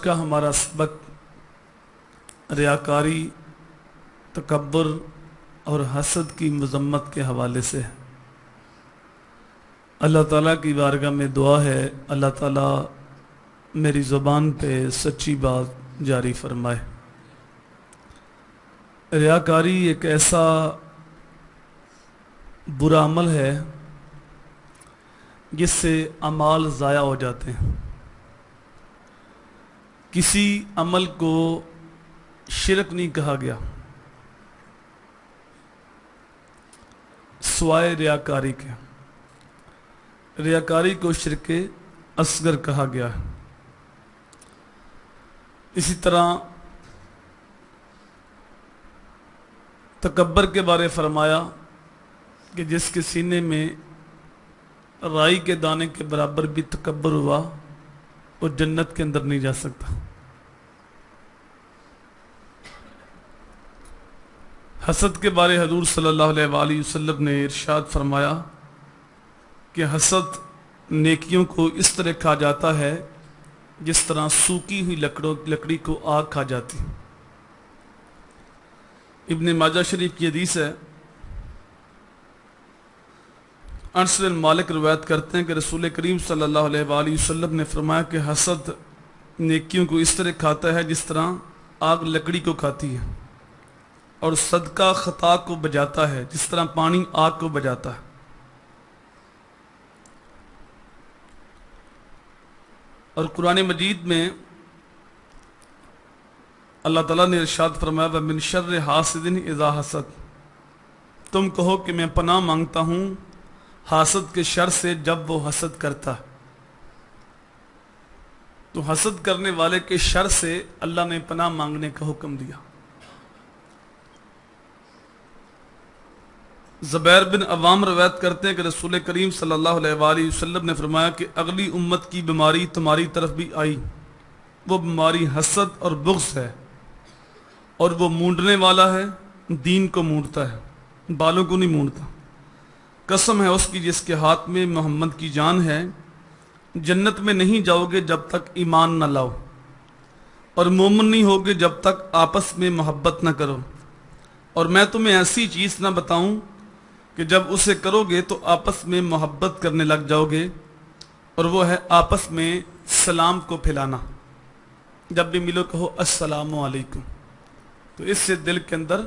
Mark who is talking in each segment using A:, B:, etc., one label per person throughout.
A: کا ہمارا سبق ریاکاری، تکبر اور حسد کی مذمت کے حوالے سے ہے۔ اللہ تعالیٰ کی بارگاہ میں دعا ہے اللہ تعالیٰ میری زبان پہ سچی بات جاری فرمائے۔ ریاکاری ایک ایسا برا عمل ہے جس سے اعمال ضائع ہو جاتے ہیں۔ کسی عمل کو شرک نہیں کہا گیا سوائے ریاکاری کے۔ ریاکاری کو شرک اصغر کہا گیا ہے۔ اسی طرح تکبر کے بارے فرمایا کہ جس کے سینے میں رائی کے دانے کے برابر بھی تکبر ہوا وہ جنت کے اندر نہیں جا سکتا۔ حسد کے بارے حضور صلی اللہ علیہ وآلہ وسلم نے ارشاد فرمایا کہ حسد نیکیوں کو اس طرح کھا جاتا ہے جس طرح سوکھی ہوئی لکڑی کو آگ کھا جاتی۔ ابن ماجہ شریف کی حدیث ہے، انس بن مالک روایت کرتے ہیں کہ رسول کریم صلی اللہ علیہ وآلہ وسلم نے فرمایا کہ حسد نیکیوں کو اس طرح کھاتا ہے جس طرح آگ لکڑی کو کھاتی ہے، اور صدقہ خطا کو بجاتا ہے جس طرح پانی آگ کو بجاتا ہے۔ اور قرآن مجید میں اللہ تعالیٰ نے ارشاد فرمایا وَمِن شَرِّ حَاسِدٍ إِذَا حَسَدَ، تم کہو کہ میں پناہ مانگتا ہوں حاسد کے شر سے جب وہ حسد کرتا ہے۔ تو حسد کرنے والے کے شر سے اللہ نے پناہ مانگنے کا حکم دیا۔ زبیر بن عوام روایت کرتے ہیں کہ رسول کریم صلی اللہ علیہ وآلہ وسلم نے فرمایا کہ اگلی امت کی بیماری تمہاری طرف بھی آئی، وہ بیماری حسد اور بغض ہے، اور وہ مونڈنے والا ہے، دین کو مونڈتا ہے، بالوں کو نہیں مونڈتا۔ قسم ہے اس کی جس کے ہاتھ میں محمد کی جان ہے، جنت میں نہیں جاؤ گے جب تک ایمان نہ لاؤ، اور مومن نہیں ہوگے جب تک آپس میں محبت نہ کرو، اور میں تمہیں ایسی چیز نہ بتاؤں کہ جب اسے کرو گے تو آپس میں محبت کرنے لگ جاؤ گے، اور وہ ہے آپس میں سلام کو پھیلانا۔ جب بھی ملو کہو السلام علیکم، تو اس سے دل کے اندر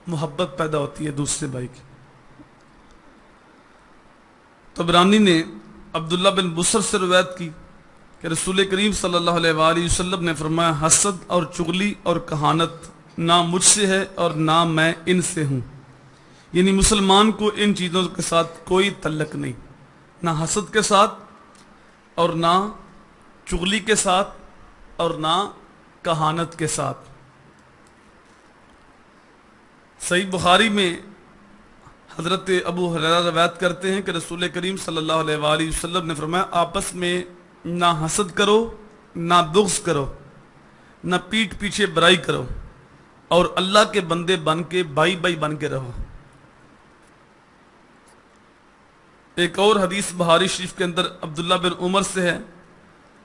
A: محبت پیدا ہوتی ہے دوسرے بھائی کی۔ طبرانی نے عبداللہ بن بصر سے روایت کی کہ رسول کریم صلی اللہ علیہ وآلہ وسلم نے فرمایا حسد اور چغلی اور کہانت نہ مجھ سے ہے اور نہ میں ان سے ہوں، یعنی مسلمان کو ان چیزوں کے ساتھ کوئی تعلق نہیں، نہ حسد کے ساتھ اور نہ چغلی کے ساتھ اور نہ کہانت کے ساتھ۔ صحیح بخاری میں حضرت ابو ہریرہ روایت کرتے ہیں کہ رسول کریم صلی اللہ علیہ وآلہ وسلم نے فرمایا آپس میں نہ حسد کرو، نہ بغض کرو، نہ پیٹھ پیچھے برائی کرو، اور اللہ کے بندے بن کے بھائی بھائی بن کے رہو۔ ایک اور حدیث بخاری شریف کے اندر عبداللہ بن عمر سے ہے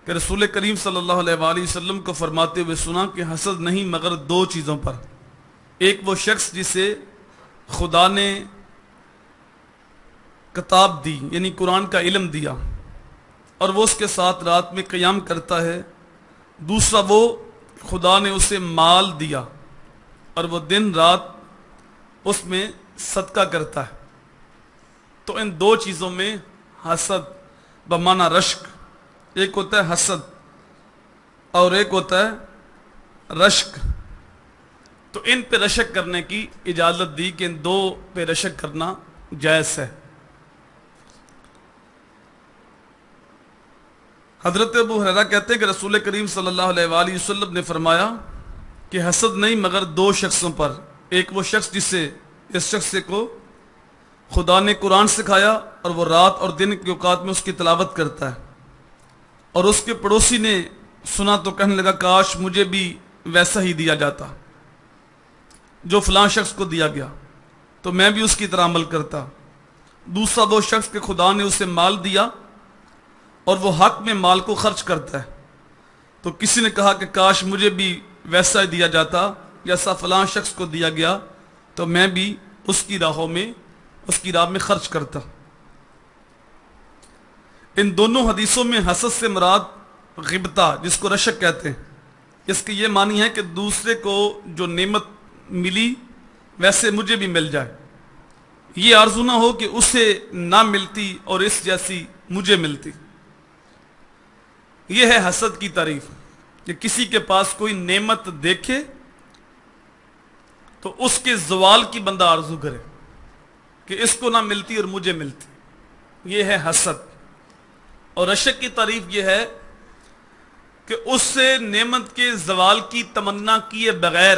A: کہ رسول کریم صلی اللہ علیہ وآلہ وسلم کو فرماتے ہوئے سنا کہ حسد نہیں مگر دو چیزوں پر، ایک وہ شخص جسے خدا نے کتاب دی یعنی قرآن کا علم دیا اور وہ اس کے ساتھ رات میں قیام کرتا ہے، دوسرا وہ خدا نے اسے مال دیا اور وہ دن رات اس میں صدقہ کرتا ہے۔ تو ان دو چیزوں میں حسد بمعنی رشک، ایک ہوتا ہے حسد اور ایک ہوتا ہے رشک، تو ان پہ رشک کرنے کی اجازت دی کہ ان دو پہ رشک کرنا جائز ہے۔ حضرت ابو ہریرہ کہتے ہیں کہ رسول کریم صلی اللہ علیہ وآلہ وسلم نے فرمایا کہ حسد نہیں مگر دو شخصوں پر، ایک وہ شخص اس شخص کو خدا نے قرآن سکھایا اور وہ رات اور دن کے اوقات میں اس کی تلاوت کرتا ہے، اور اس کے پڑوسی نے سنا تو کہنے لگا کاش مجھے بھی ویسا ہی دیا جاتا جو فلاں شخص کو دیا گیا، تو میں بھی اس کی طرح عمل کرتا۔ دوسرا وہ شخص کہ خدا نے اسے مال دیا اور وہ حق میں مال کو خرچ کرتا ہے، تو کسی نے کہا کہ کاش مجھے بھی ویسا ہی دیا جاتا جیسا فلاں شخص کو دیا گیا، تو میں بھی اس کی راہ میں خرچ کرتا۔ ان دونوں حدیثوں میں حسد سے مراد غبطہ، جس کو رشک کہتے ہیں، اس کی یہ معنی ہے کہ دوسرے کو جو نعمت ملی ویسے مجھے بھی مل جائے، یہ آرزو نہ ہو کہ اسے نہ ملتی اور اس جیسی مجھے ملتی۔ یہ ہے حسد کی تعریف، کہ کسی کے پاس کوئی نعمت دیکھے تو اس کے زوال کی بندہ آرزو کرے کہ اس کو نہ ملتی اور مجھے ملتی، یہ ہے حسد۔ اور رشک کی تعریف یہ ہے کہ اس سے نعمت کے زوال کی تمنا کیے بغیر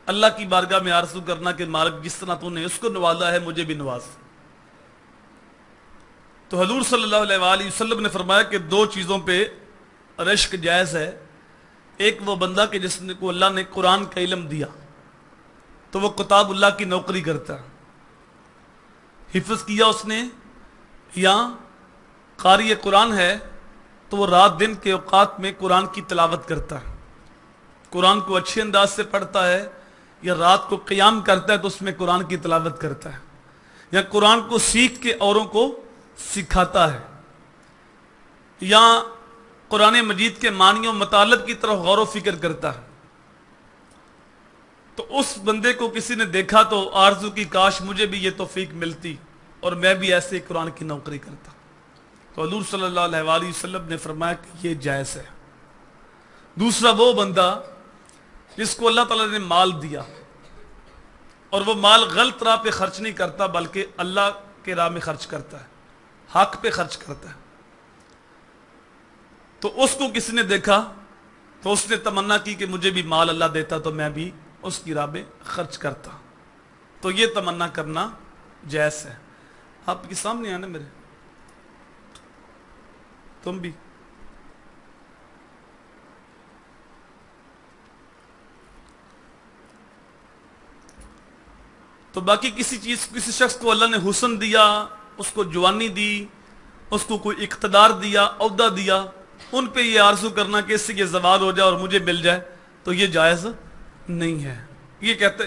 A: اللہ کی بارگاہ میں آرزو کرنا کہ مالک جس طرح تو نے اس کو نوازا ہے مجھے بھی نواز۔ تو حضور صلی اللہ علیہ وآلہ وسلم نے فرمایا کہ دو چیزوں پہ رشک جائز ہے۔ ایک وہ بندہ کہ جس کو اللہ نے قرآن کا علم دیا تو وہ کتاب اللہ کی نوکری کرتا ہے، حفظ کیا اس نے، یا قاری قرآن ہے تو وہ رات دن کے اوقات میں قرآن کی تلاوت کرتا ہے، قرآن کو اچھے انداز سے پڑھتا ہے، یا رات کو قیام کرتا ہے تو اس میں قرآن کی تلاوت کرتا ہے، یا قرآن کو سیکھ کے اوروں کو سکھاتا ہے، یا قرآن مجید کے معنی و مطالب کی طرف غور و فکر کرتا ہے۔ تو اس بندے کو کسی نے دیکھا تو آرزو کی کاش مجھے بھی یہ توفیق ملتی اور میں بھی ایسے قرآن کی نوکری کرتا۔ تو حضور صلی اللہ علیہ وآلہ وسلم نے فرمایا کہ یہ جائز ہے۔ دوسرا وہ بندہ جس کو اللہ تعالیٰ نے مال دیا اور وہ مال غلط راہ پہ خرچ نہیں کرتا بلکہ اللہ کے راہ میں خرچ کرتا ہے، حق پہ خرچ کرتا ہے، تو اس کو کسی نے دیکھا تو اس نے تمنا کی کہ مجھے بھی مال اللہ دیتا تو میں بھی اس کی راہ میں خرچ کرتا، تو یہ تمنا کرنا جائز ہے۔ آپ کے سامنے آنا میرے، تم بھی تو باقی کسی شخص کو اللہ نے حسن دیا، اس کو جوانی دی، اس کو کوئی اقتدار دیا، عہدہ دیا، ان پہ یہ آرزو کرنا کہ اس سے یہ زوال ہو جائے اور مجھے مل جائے تو یہ جائز نہیں ہے۔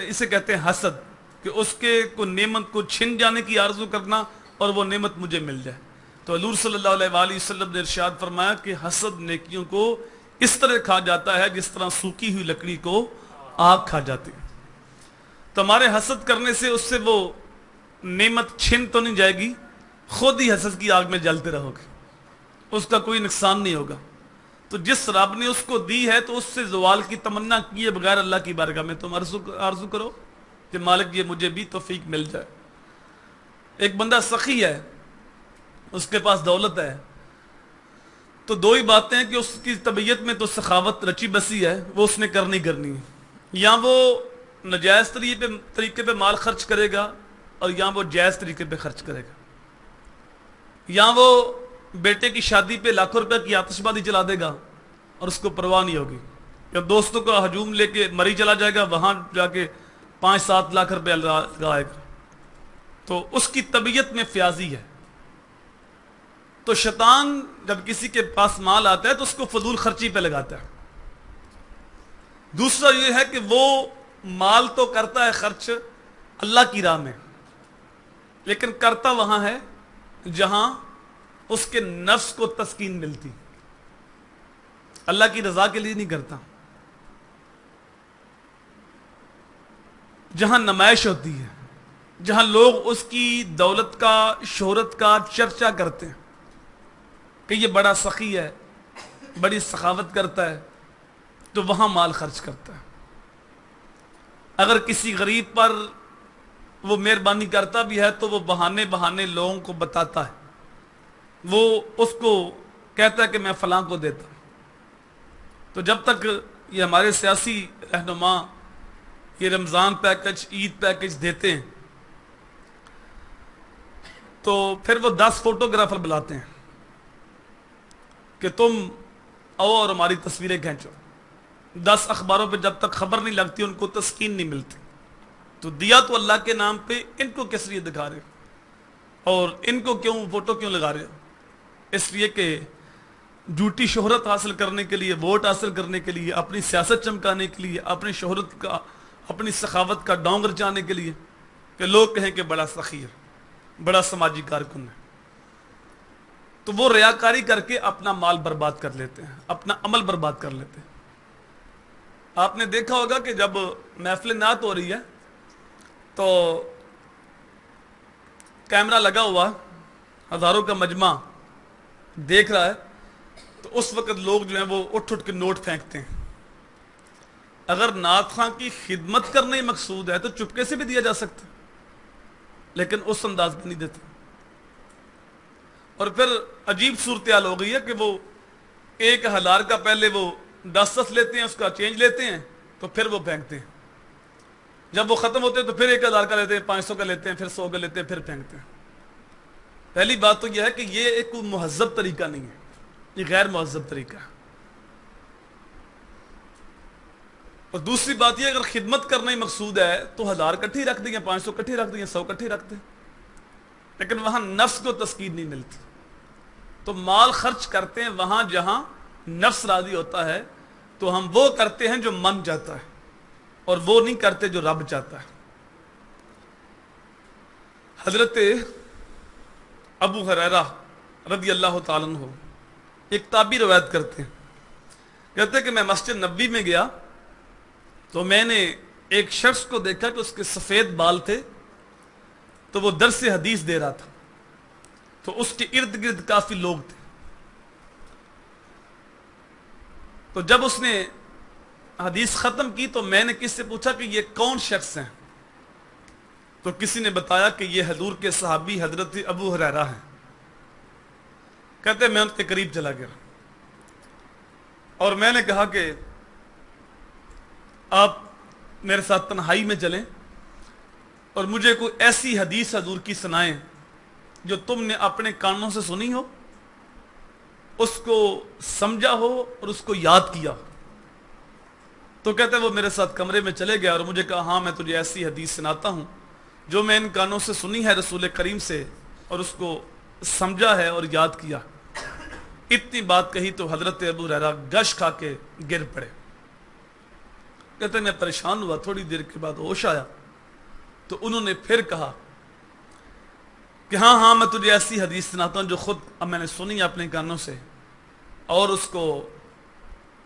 A: اسے کہتے ہیں حسد، کہ اس کے کوئی نعمت کو چھن جانے کی آرزو کرنا اور وہ نعمت مجھے مل جائے۔ تو حضور صلی اللہ علیہ وآلہ وسلم نے ارشاد فرمایا کہ حسد نیکیوں کو اس طرح کھا جاتا ہے جس طرح سوکھی ہوئی لکڑی کو آگ کھا جاتی ہے۔ تو ہمارے حسد کرنے سے اس سے وہ نعمت چھن تو نہیں جائے گی، خود ہی حسد کی آگ میں جلتے رہو گے، اس کا کوئی نقصان نہیں ہوگا۔ تو جس رب نے اس کو دی ہے تو اس سے زوال کی تمنا کیے بغیر اللہ کی بارگاہ میں تم آرزو کرو کہ مالک یہ مجھے بھی توفیق مل جائے۔ ایک بندہ سخی ہے، اس کے پاس دولت ہے، تو دو ہی باتیں ہیں کہ اس کی طبیعت میں تو سخاوت رچی بسی ہے، وہ اس نے کرنی ہے، یا وہ ناجائز طریقے پہ مال خرچ کرے گا اور یا وہ جائز طریقے پہ خرچ کرے گا، یا وہ بیٹے کی شادی پہ لاکھوں روپے کی آتش بازی چلا دے گا اور اس کو پرواہ نہیں ہوگی، یا دوستوں کا ہجوم لے کے مری چلا جائے گا، وہاں جا کے 5-7 لاکھ روپے لگائے گا، تو اس کی طبیعت میں فیاضی ہے۔ تو شیطان جب کسی کے پاس مال آتا ہے تو اس کو فضول خرچی پہ لگاتا ہے۔ دوسرا یہ ہے کہ وہ مال تو کرتا ہے خرچ اللہ کی راہ میں، لیکن کرتا وہاں ہے جہاں اس کے نفس کو تسکین ملتی، اللہ کی رضا کے لیے نہیں کرتا، جہاں نمائش ہوتی ہے، جہاں لوگ اس کی دولت کا، شہرت کا چرچا کرتے ہیں کہ یہ بڑا سخی ہے، بڑی سخاوت کرتا ہے، تو وہاں مال خرچ کرتا ہے۔ اگر کسی غریب پر وہ مہربانی کرتا بھی ہے تو وہ بہانے لوگوں کو بتاتا ہے، وہ اس کو کہتا ہے کہ میں فلاں کو دیتا ہوں۔ تو جب تک یہ ہمارے سیاسی رہنما یہ رمضان پیکج، عید پیکج دیتے ہیں تو پھر وہ 10 فوٹوگرافر بلاتے ہیں کہ تم آؤ اور ہماری تصویریں کھینچو۔ 10 اخباروں پہ جب تک خبر نہیں لگتی ان کو تسکین نہیں ملتی۔ تو دیا تو اللہ کے نام پہ، ان کو کس لیے دکھا رہے ہو اور ان کو کیوں فوٹو کیوں لگا رہے ہو؟ اس لیے کہ جھوٹی شہرت حاصل کرنے کے لیے، ووٹ حاصل کرنے کے لیے، اپنی سیاست چمکانے کے لیے، اپنی شہرت کا، اپنی سخاوت کا ڈونگ رچانے کے لیے کہ لوگ کہیں کہ بڑا سخی ہے، بڑا سماجی کارکن ہے، تو وہ ریاکاری کر کے اپنا مال برباد کر لیتے ہیں، اپنا عمل برباد کر لیتے ہیں۔ آپ نے دیکھا ہوگا کہ جب محفل نعت ہو رہی ہے تو کیمرہ لگا ہوا، ہزاروں کا مجمع دیکھ رہا ہے، تو اس وقت لوگ جو ہیں وہ اٹھ اٹھ کے نوٹ پھینکتے ہیں۔ اگر نعت خواں کی خدمت کرنا ہی مقصود ہے تو چپکے سے بھی دیا جا سکتا، لیکن اس انداز میں نہیں دیتے۔ اور پھر عجیب صورتحال ہو گئی ہے کہ وہ ایک ہزار کا پہلے وہ 10 لیتے ہیں، اس کا چینج لیتے ہیں، تو پھر وہ پھینکتے ہیں۔ جب وہ ختم ہوتے ہیں تو پھر 1000 کا لیتے ہیں، 500 کا لیتے ہیں، پھر 100 کا لیتے ہیں، پھر پھینکتے ہیں۔ پہلی بات تو یہ ہے کہ یہ ایک مہذب طریقہ نہیں ہے، یہ غیر مہذب طریقہ ہے۔ اور دوسری بات یہ، اگر خدمت کرنا ہی مقصود ہے تو 1000 کٹھی رکھ دیں، 500 کٹھی رکھ دیں، 100 کٹھی رکھ دیں، لیکن وہاں نفس کو تسکین نہیں ملتی۔ تو مال خرچ کرتے ہیں وہاں جہاں نفس راضی ہوتا ہے، تو ہم وہ کرتے ہیں جو من چاہتا ہے، اور وہ نہیں کرتے جو رب چاہتا ہے۔ حضرت ابو ہریرہ رضی اللہ تعالیٰ عنہ ایک تابعی روایت کرتے ہیں، کہتے ہیں کہ میں مسجد نبوی میں گیا تو میں نے ایک شخص کو دیکھا کہ اس کے سفید بال تھے، تو وہ درس حدیث دے رہا تھا، تو اس کے ارد گرد کافی لوگ تھے۔ تو جب اس نے حدیث ختم کی تو میں نے کس سے پوچھا کہ یہ کون شخص ہیں، تو کسی نے بتایا کہ یہ حضور کے صحابی حضرت ابو ہریرہ ہیں۔ کہتے ہیں میں ان کے قریب چلا گیا اور میں نے کہا کہ آپ میرے ساتھ تنہائی میں چلیں اور مجھے کوئی ایسی حدیث حضور کی سنائیں جو تم نے اپنے کانوں سے سنی ہو، اس کو سمجھا ہو اور اس کو یاد کیا۔ تو کہتے ہیں وہ میرے ساتھ کمرے میں چلے گیا اور مجھے کہا ہاں میں تجھے ایسی حدیث سناتا ہوں جو میں ان کانوں سے سنی ہے رسول کریم سے، اور اس کو سمجھا ہے اور یاد کیا۔ اتنی بات کہی تو حضرت ابو ہریرہ گش کھا کے گر پڑے۔ کہتے ہیں میں پریشان ہوا، تھوڑی دیر کے بعد ہوش آیا تو انہوں نے پھر کہا کہ ہاں میں تجھے ایسی حدیث سناتا ہوں جو خود اب میں نے سنی اپنے کانوں سے اور اس کو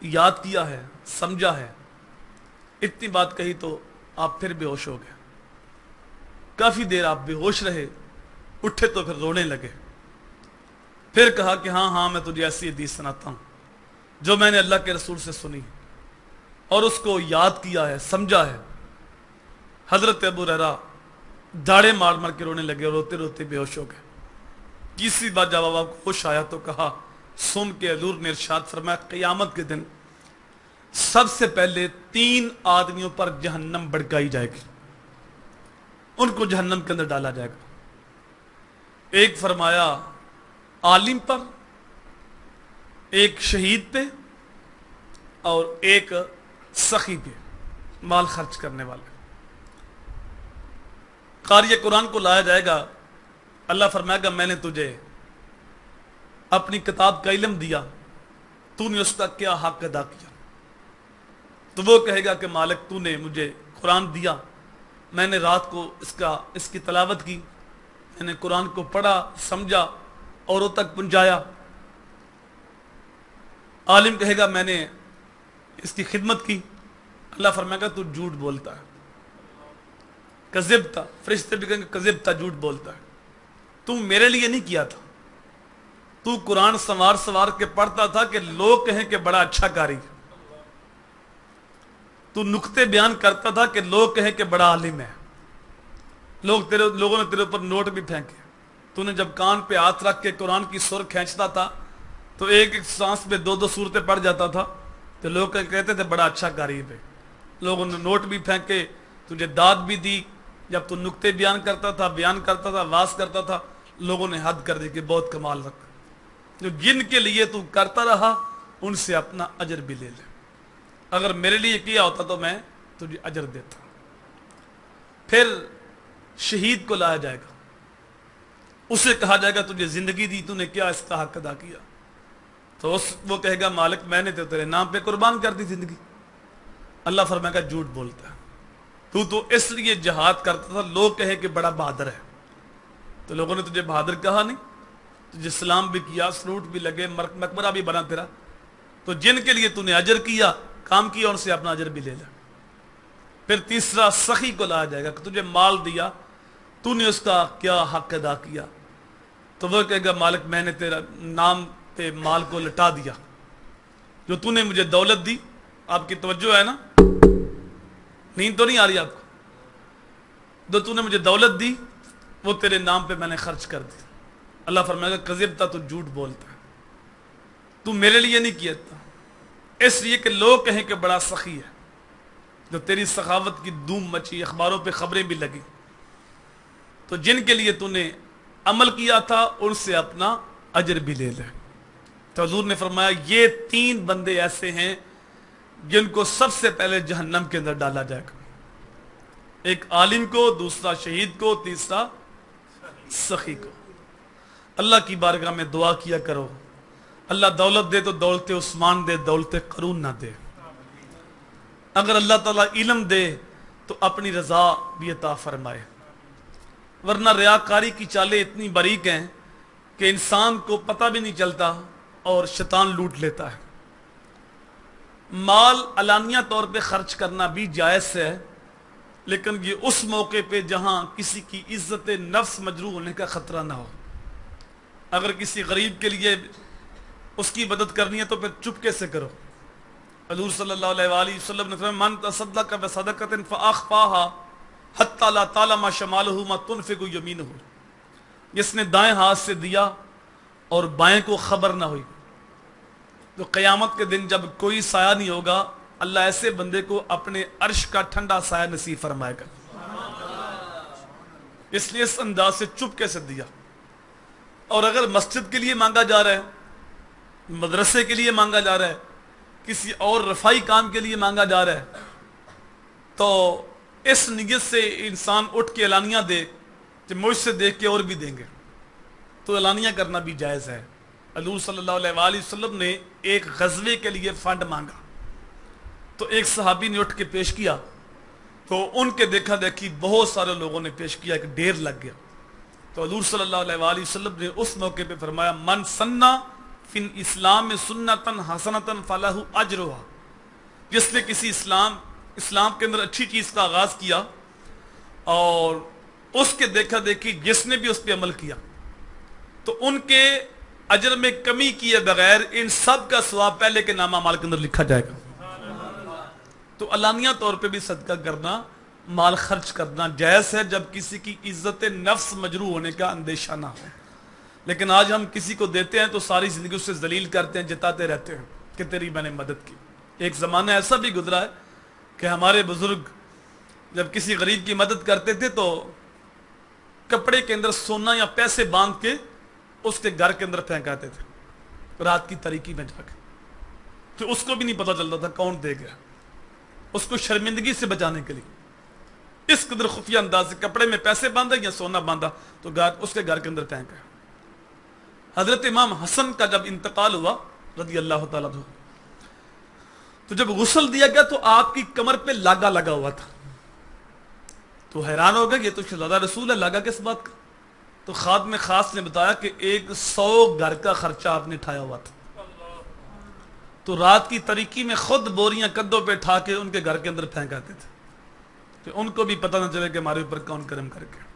A: یاد کیا ہے، سمجھا ہے۔ اتنی بات کہی تو آپ پھر بے ہوش ہو گئے۔ کافی دیر آپ بے ہوش رہے، اٹھے تو پھر رونے لگے۔ پھر کہا کہ ہاں میں تجھے ایسی حدیث سناتا ہوں جو میں نے اللہ کے رسول سے سنی اور اس کو یاد کیا ہے، سمجھا ہے۔ حضرت ابو ہریرہ داڑے مار مار کے رونے لگے اور روتے روتے بے ہوش ہو گئے۔ تیسری بار جب آپ کو ہوش آیا تو کہا، سن کے حضور نے ارشاد فرمایا قیامت کے دن سب سے پہلے 3 آدمیوں پر جہنم بھڑکائی جائے گی، ان کو جہنم کے اندر ڈالا جائے گا۔ ایک فرمایا عالم پر، ایک شہید پہ، اور ایک سخی پہ، مال خرچ کرنے والے۔ قاری قرآن کو لایا جائے گا، اللہ فرمائے گا میں نے تجھے اپنی کتاب کا علم دیا، تو نے اس کا کیا حق ادا کیا؟ تو وہ کہے گا کہ مالک تو نے مجھے قرآن دیا، میں نے رات کو اس کی تلاوت کی، میں نے قرآن کو پڑھا، سمجھا، اوروں تک پہنچایا۔ عالم کہے گا میں نے اس کی خدمت کی، اللہ فرمائے گا تو جھوٹ بولتا ہے، کذبتا، فرشتے بھی کہیں گے کذبتا، جھوٹ بولتا ہے، تو میرے لیے نہیں کیا تھا، تو قرآن سوار کے پڑھتا تھا کہ لوگ کہیں کہ بڑا اچھا قاری، تو نکتے بیان کرتا تھا کہ لوگ کہیں کہ بڑا عالم ہے، لوگوں نے تیرے اوپر نوٹ بھی پھینکے، تو نے جب کان پہ ہاتھ رکھ کے قرآن کی سر کھینچتا تھا تو ایک سانس میں 2 صورتیں پڑھ جاتا تھا، تو لوگ کہتے تھے بڑا اچھا قاری ہے۔ لوگوں نے نوٹ بھی پھینکے، تجھے داد بھی دی، جب تو نکتے بیان کرتا تھا، واز کرتا تھا، لوگوں نے حد کر دی کہ بہت کمال رکھا، جو جن کے لیے تو کرتا رہا ان سے اپنا اجر بھی لے لے، اگر میرے لیے کیا ہوتا تو میں تجھے اجر دیتا۔ پھر شہید کو لایا جائے گا، اسے کہا جائے گا تجھے زندگی دی، تو نے کیا اس کا حق ادا کیا؟ تو وہ کہے گا مالک میں نے تو تیرے نام پہ قربان کر دی زندگی. اللہ فرمائے گا جھوٹ بولتا ہے, تو اس لیے جہاد کرتا تھا لوگ کہیں کہ بڑا بہادر ہے. تو لوگوں نے تجھے بہادر کہا نہیں, تجھے سلام بھی کیا, سلوٹ بھی لگے, مقبرہ بھی بنا تیرا. تو جن کے لیے تو نے اجر کیا, کام کیا, ان سے اپنا اجر بھی لے لے. پھر تیسرا سخی کو لایا جائے گا کہ تجھے مال دیا, تو نے اس کا کیا حق ادا کیا. تو وہ کہے گا مالک میں نے تیرا نام پہ مال کو لٹا دیا, جو تو نے مجھے دولت دی. آپ کی توجہ ہے نا, نیند تو نہیں آ رہی آپ کو؟ جو تو نے مجھے دولت دی وہ تیرے نام پہ میں نے خرچ کر دی. اللہ فرمائے گا کذبتا, تو جھوٹ بولتا ہے, تو میرے لیے نہیں کیا تھا, اس لیے کہ لوگ کہیں کہ بڑا سخی ہے. جو تیری سخاوت کی دھوم مچی, اخباروں پہ خبریں بھی لگی, تو جن کے لیے تو نے عمل کیا تھا ان سے اپنا اجر بھی لے لے. تو حضور نے فرمایا یہ 3 بندے ایسے ہیں جن کو سب سے پہلے جہنم کے اندر ڈالا جائے گا. ایک عالم کو, دوسرا شہید کو, تیسرا سخی کو. اللہ کی بارگاہ میں دعا کیا کرو, اللہ دولت دے تو دولت عثمان دے, دولت قارون نہ دے. اگر اللہ تعالیٰ علم دے تو اپنی رضا بھی عطا فرمائے, ورنہ ریاکاری کی چالیں اتنی باریک ہیں کہ انسان کو پتہ بھی نہیں چلتا اور شیطان لوٹ لیتا ہے. مال علانیہ طور پہ خرچ کرنا بھی جائز ہے, لیکن یہ اس موقع پہ جہاں کسی کی عزت نفس مجروح ہونے کا خطرہ نہ ہو. اگر کسی غریب کے لیے اس کی مدد کرنی ہے تو پھر چپکے سے کرو. حضور صلی اللہ علیہ وآلہ وسلم نے فرمایا من تصدق بصدقۃ فاخفاها حتى لا تعلم شماله ما تنفق يمينه, جس نے دائیں ہاتھ سے دیا اور بائیں کو خبر نہ ہوئی, تو قیامت کے دن جب کوئی سایہ نہیں ہوگا, اللہ ایسے بندے کو اپنے عرش کا ٹھنڈا سایہ نصیب فرمائے گا. اس لیے اس انداز سے چپکے سے دیا. اور اگر مسجد کے لیے مانگا جا رہا ہے, مدرسے کے لیے مانگا جا رہا ہے, کسی اور رفائی کام کے لیے مانگا جا رہا ہے, تو اس نیت سے انسان اٹھ کے اعلانیہ دے کہ مجھ سے دیکھ کے اور بھی دیں گے, تو اعلانیہ کرنا بھی جائز ہے. حضور صلی اللہ علیہ وآلہ وسلم نے ایک غزوے کے لیے فنڈ مانگا, تو ایک صحابی نے اٹھ کے پیش کیا, تو ان کے دیکھا دیکھی بہت سارے لوگوں نے پیش کیا, ایک ڈھیر لگ گیا. تو حضور صلی اللہ علیہ وآلہ وسلم نے اس موقع پہ فرمایا من سنہ فی الاسلام سنتن حسنتن فلہ اجرہا, جس نے کسی اسلام کے اندر اچھی چیز کا آغاز کیا اور اس کے دیکھا دیکھی جس نے بھی اس پہ عمل کیا, تو ان کے اجر میں کمی کیے بغیر ان سب کا ثواب پہلے کے نامہ مال کے اندر لکھا جائے گا. تو علانیہ طور پہ بھی صدقہ کرنا, مال خرچ کرنا جائز ہے جب کسی کی عزت نفس مجروح ہونے کا اندیشہ نہ ہو. لیکن آج ہم کسی کو دیتے ہیں تو ساری زندگی اس سے ذلیل کرتے ہیں, جتاتے رہتے ہیں کہ تیری میں نے مدد کی. ایک زمانہ ایسا بھی گزرا ہے کہ ہمارے بزرگ جب کسی غریب کی مدد کرتے تھے تو کپڑے کے اندر سونا یا پیسے باندھ کے اس کے گھر کے اندر پھینکاتے تھے رات کی تاریکی میں جا کے, تو اس کو بھی نہیں پتا چلتا تھا کون دے گیا. اس کو شرمندگی سے بچانے کے لیے اس قدر خفیہ انداز سے کپڑے میں پیسے باندھا یا سونا باندھا تو اس کے گھر کے اندر پھینکا. حضرت امام حسن کا جب انتقال ہوا رضی اللہ تعالیٰ عنہ, تو جب غسل دیا گیا تو آپ کی کمر پہ لاگا لگا ہوا تھا. تو حیران ہو گیا یہ تو شہزادہ رسول ہے, لاگا کس بات کا؟ تو خادم خاص نے بتایا کہ 100 گھر کا خرچہ آپ نے اٹھایا ہوا تھا. تو رات کی تاریکی میں خود بوریاں کندھوں پہ اٹھا کے ان کے گھر کے اندر پھینکاتے تھے کہ ان کو بھی پتہ نہ چلے کہ ہمارے اوپر کون کرم کر کے.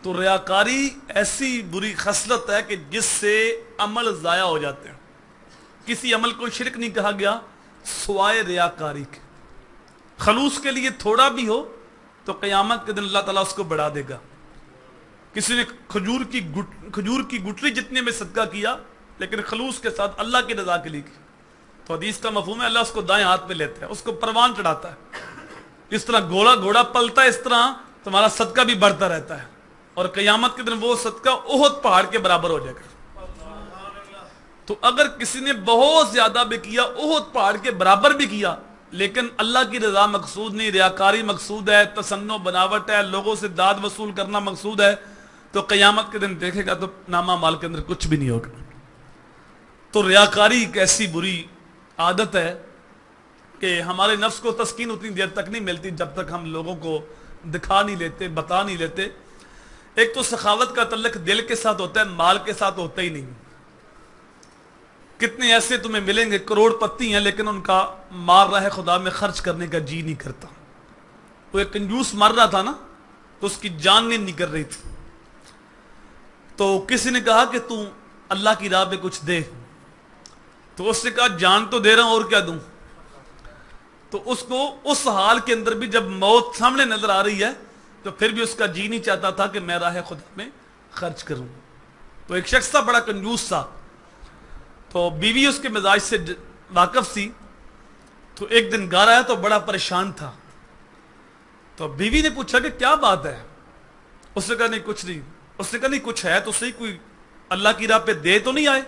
A: تو ریاکاری ایسی بری خصلت ہے کہ جس سے عمل ضائع ہو جاتے ہیں. کسی عمل کو شرک نہیں کہا گیا سوائے ریاکاری کے. خلوص کے لیے تھوڑا بھی ہو تو قیامت کے دن اللہ تعالیٰ اس کو بڑھا دے گا. کسی نے کھجور کی گٹلی جتنے میں صدقہ کیا لیکن خلوص کے ساتھ اللہ کی رضا کے لیے کی, تو حدیث کا مفہوم ہے اللہ اس کو دائیں ہاتھ پہ لیتا ہے, اس کو پروان چڑھاتا ہے. اس طرح گھوڑا پلتا ہے اس طرح تمہارا صدقہ بھی بڑھتا رہتا ہے, اور قیامت کے دن وہ صدقہ احد پہاڑ کے برابر ہو جائے گا. تو اگر کسی نے بہت زیادہ بھی کیا, احد پہاڑ کے برابر بھی کیا, لیکن اللہ کی رضا مقصود نہیں, ریاکاری مقصود ہے, تصنع بناوٹ ہے, لوگوں سے داد وصول کرنا مقصود ہے, تو قیامت کے دن دیکھے گا تو نامہ مال کے اندر کچھ بھی نہیں ہوگا. تو ریاکاری ایک ایسی بری عادت ہے کہ ہمارے نفس کو تسکین اتنی دیر تک نہیں ملتی جب تک ہم لوگوں کو دکھا نہیں لیتے، بتا نہیں لیتے۔ ایک تو سخاوت کا تعلق دل کے ساتھ ہوتا ہے، مال کے ساتھ ہوتا ہی نہیں۔ کتنے ایسے تمہیں ملیں گے کروڑ پتی ہیں لیکن ان کا مار راہ خدا میں خرچ کرنے کا جی نہیں کرتا۔ وہ ایک کنجوس مر رہا تھا نا، تو اس کی جان نہیں کر رہی تھی، تو کسی نے کہا کہ تو اللہ کی راہ پہ کچھ دے، تو اس نے کہا جان تو دے رہا ہوں اور کیا دوں۔ تو اس کو اس حال کے اندر بھی جب موت سامنے نظر آ رہی ہے تو پھر بھی اس کا جی نہیں چاہتا تھا کہ میں راہ خدا میں خرچ کروں۔ تو ایک شخص تھا بڑا کنجوس تھا، تو بیوی اس کے مزاج سے واقف تھی، تو ایک دن گھر آیا تو بڑا پریشان تھا۔ تو بیوی نے پوچھا کہ کیا بات ہے؟ اس نے کہا نہیں کچھ نہیں۔ اس نے کہا نہیں کچھ ہے تو صحیح، کوئی اللہ کی راہ پہ دے تو نہیں آئے؟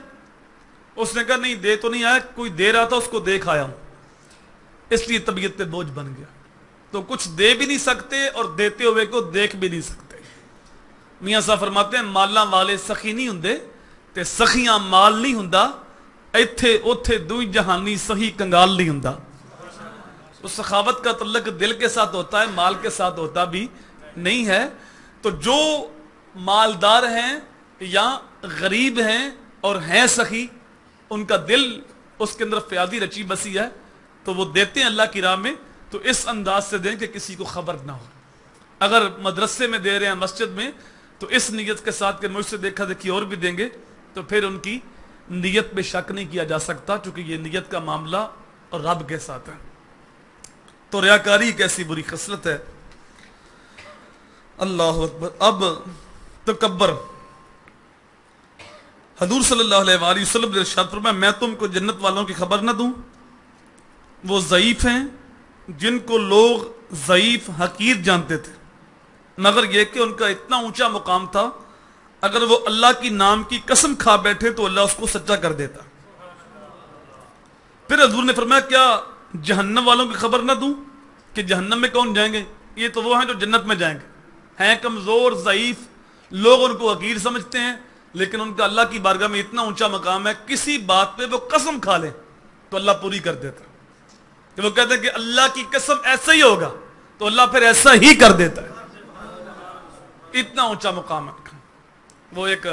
A: اس نے کہا نہیں دے تو نہیں آیا، کوئی دے رہا تھا اس کو دیکھ آیا ہوں، اس لیے طبیعت پہ بوجھ بن گیا۔ تو کچھ دے بھی نہیں سکتے اور دیتے ہوئے کو دیکھ بھی نہیں سکتے۔ میاں صاحب فرماتے ہیں مالاں والے سخی نہیں ہوندے تے سخیاں مال نہیں ہوندا، ایتھے اوتھے دوئی جہانی سخی کنگال نہیں ہوندا۔ تو سخاوت کا تعلق دل کے ساتھ ہوتا ہے، مال کے ساتھ ہوتا بھی نہیں ہے۔ تو جو مالدار ہیں یا غریب ہیں اور ہیں سخی، ان کا دل اس کے اندر فیاضی رچی بسی ہے، تو وہ دیتے ہیں اللہ کی راہ میں، تو اس انداز سے دیں کہ کسی کو خبر نہ ہو۔ اگر مدرسے میں دے رہے ہیں، مسجد میں، تو اس نیت کے ساتھ کہ مجھ سے دیکھا دیکھی اور بھی دیں گے، تو پھر ان کی نیت پہ شک نہیں کیا جا سکتا، چونکہ یہ نیت کا معاملہ اور رب کے ساتھ ہے۔ تو ریاکاری ایک ایسی بری خصلت ہے۔ اللہ اکبر۔ اب تکبر، حضور صلی اللہ علیہ وآلہ وسلم نے ارشاد فرمایا میں تم کو جنت والوں کی خبر نہ دوں؟ وہ ضعیف ہیں جن کو لوگ ضعیف حقیر جانتے تھے، مگر یہ کہ ان کا اتنا اونچا مقام تھا اگر وہ اللہ کی نام کی قسم کھا بیٹھے تو اللہ اس کو سچا کر دیتا۔ پھر حضور نے فرمایا کیا جہنم والوں کی خبر نہ دوں کہ جہنم میں کون جائیں گے؟ یہ تو وہ ہیں جو جنت میں جائیں گے، ہیں کمزور ضعیف، لوگ ان کو حقیر سمجھتے ہیں، لیکن ان کا اللہ کی بارگاہ میں اتنا اونچا مقام ہے کسی بات پہ وہ قسم کھا لیں تو اللہ پوری کر دیتا ہے۔ کہ وہ کہتے ہیں کہ اللہ کی قسم ایسا ہی ہوگا تو اللہ پھر ایسا ہی کر دیتا ہے، اتنا اونچا مقام ہے۔ وہ ایک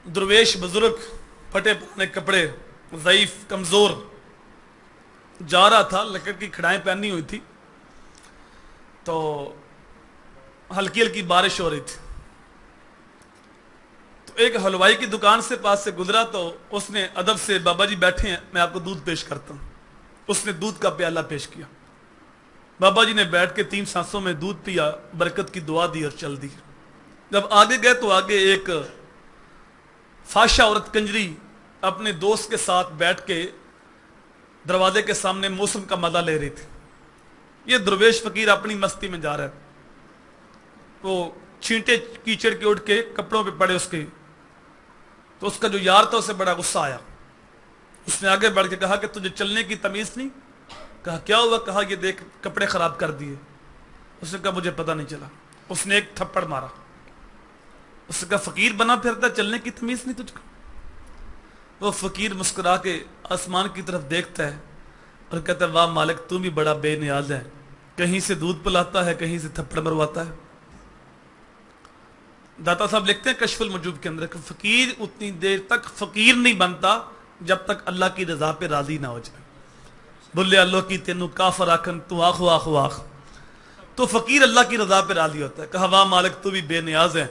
A: درویش بزرگ، پھٹے پرانے کپڑے، ضعیف کمزور، جا رہا تھا، لکڑ کی کھڑائیں پہنی ہوئی تھی، تو ہلکی ہلکی بارش ہو رہی تھی، تو ایک حلوائی کی دکان سے پاس سے گزرا، تو اس نے ادب سے بابا جی بیٹھے ہیں میں آپ کو دودھ پیش کرتا ہوں۔ اس نے دودھ کا پیالہ پیش کیا، بابا جی نے بیٹھ کے 3 سانسوں میں دودھ پیا، برکت کی دعا دی اور چل دی۔ جب آگے گئے تو آگے ایک فاشا عورت کنجری اپنے دوست کے ساتھ بیٹھ کے دروازے کے سامنے موسم کا مزہ لے رہی تھی۔ یہ درویش فقیر اپنی مستی میں جا رہا ہے، وہ چھینٹے کیچڑ کے اٹھ کے کپڑوں پہ پڑے اس کے، تو اس کا جو یار تھا اسے بڑا غصہ آیا۔ اس نے آگے بڑھ کے کہا کہ تجھے چلنے کی تمیز نہیں؟ کہا کیا ہوا؟ کہا یہ دیکھ کپڑے خراب کر دیے۔ اس نے کہا مجھے پتہ نہیں چلا۔ اس نے ایک تھپڑ مارا۔ اس نے کہا فقیر بنا پھرتا، چلنے کی تمیز نہیں تجھ کو؟ وہ فقیر مسکرا کے آسمان کی طرف دیکھتا ہے اور کہتا ہے واہ مالک تو بھی بڑا بے نیاز ہے، کہیں سے دودھ پلاتا ہے کہیں سے تھپڑ مرواتا ہے۔ داتا صاحب لکھتے ہیں کشف المجوب کے اندر کہ فقیر اتنی دیر تک فقیر نہیں بنتا جب تک اللہ کی رضا پہ راضی نہ ہو جائے۔ بلے اللہ کی تینو کافر آکھن تو آخو آخو آخ، تو فقیر اللہ کی رضا پہ راضی ہوتا ہے۔ کہا واہ مالک تو بھی بے نیاز ہے،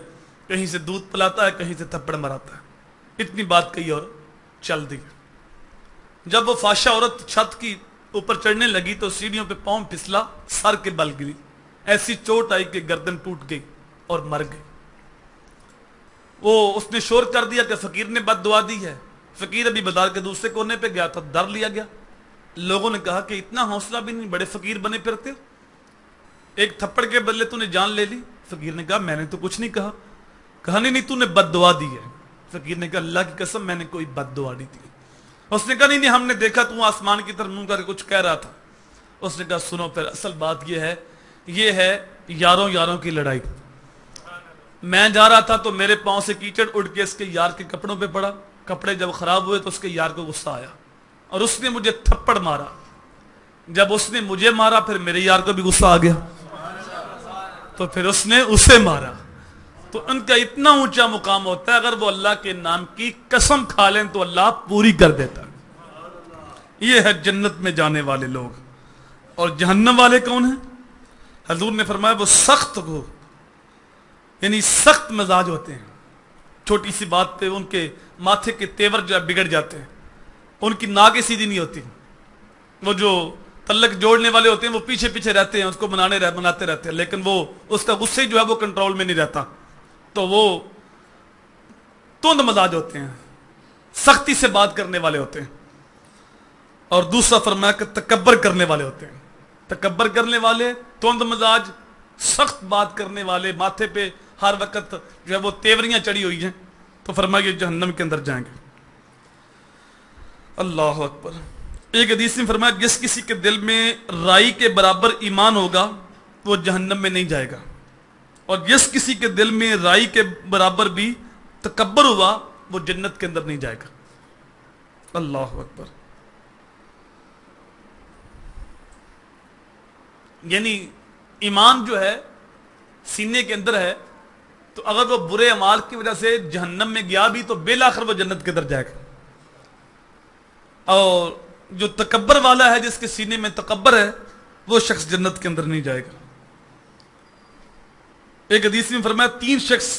A: کہیں سے دودھ پلاتا ہے کہیں سے تھپڑ مراتا ہے۔ اتنی بات کہی اور چل دی۔ جب وہ فاشا عورت چھت کی اوپر چڑھنے لگی تو سیڑھیوں پہ پاؤں پھسلا، سر کے بل گری، ایسی چوٹ آئی کہ گردن ٹوٹ گئی اور مر گئی۔ وہ اس نے شور کر دیا کہ فقیر نے بد دعا دی ہے۔ فقیر ابھی بازار کے دوسرے کونے پہ گیا تھا، در لیا گیا۔ لوگوں نے کہا کہ اتنا حوصلہ بھی نہیں، بڑے فقیر بنے پھرتے ہو، ایک تھپڑ کے بدلے تو نے جان لے لی۔ فقیر نے کہا میں نے تو کچھ نہیں کہا۔ کہا نہیں تو نے بد دعا دی ہے۔ فقیر نے کہا اللہ کی قسم میں نے کوئی بد دعا نہیں دی۔ اس نے کہا نہیں ہم نے دیکھا تو آسمان کی طرف منہ کر کے کچھ کہہ رہا تھا۔ اس نے کہا سنو پھر اصل بات یہ ہے یاروں یاروں کی لڑائی۔ میں جا رہا تھا تو میرے پاؤں سے کیچڑ اڑ کے اس کے یار کے کپڑوں پہ پڑا، کپڑے جب خراب ہوئے تو اس کے یار کو غصہ آیا اور اس نے مجھے تھپڑ مارا. جب اس نے مجھے مارا پھر میرے یار کو بھی غصہ آ گیا تو پھر اس نے اسے مارا. تو ان کا اتنا اونچا مقام ہوتا ہے، اگر وہ اللہ کے نام کی قسم کھا لیں تو اللہ پوری کر دیتا ہے. یہ ہے جنت میں جانے والے لوگ. اور جہنم والے کون ہیں؟ حضور نے فرمایا وہ سخت ہو، یعنی سخت مزاج ہوتے ہیں. چھوٹی سی بات پہ ان کے ماتھے کے تیور جو ہے بگڑ جاتے ہیں، ان کی ناکیں سیدھی نہیں ہوتی. وہ جو تلک جوڑنے والے ہوتے ہیں وہ پیچھے پیچھے رہتے ہیں، اس کو مناتے رہتے ہیں، لیکن وہ اس کا غصے جو ہے وہ کنٹرول میں نہیں رہتا. تو وہ تند مزاج ہوتے ہیں، سختی سے بات کرنے والے ہوتے ہیں. اور دوسرا فرمایا کہ تکبر کرنے والے ہوتے ہیں. تکبر کرنے والے، تند مزاج، سخت بات کرنے والے، ماتھے پہ ہر وقت جو ہے وہ تیوریاں چڑھی ہوئی ہیں، تو فرمایا یہ جہنم کے اندر جائیں گے. اللہ اکبر. ایک حدیث میں فرمایا جس کسی کے دل میں رائی کے برابر ایمان ہوگا وہ جہنم میں نہیں جائے گا، اور جس کسی کے دل میں رائی کے برابر بھی تکبر ہوا وہ جنت کے اندر نہیں جائے گا. اللہ اکبر. یعنی ایمان جو ہے سینے کے اندر ہے، تو اگر وہ برے اعمال کی وجہ سے جہنم میں گیا بھی تو بالآخر وہ جنت کے اندر جائے گا. اور جو تکبر والا ہے، جس کے سینے میں تکبر ہے، وہ شخص جنت کے اندر نہیں جائے گا. ایک حدیث میں فرمایا 3 شخص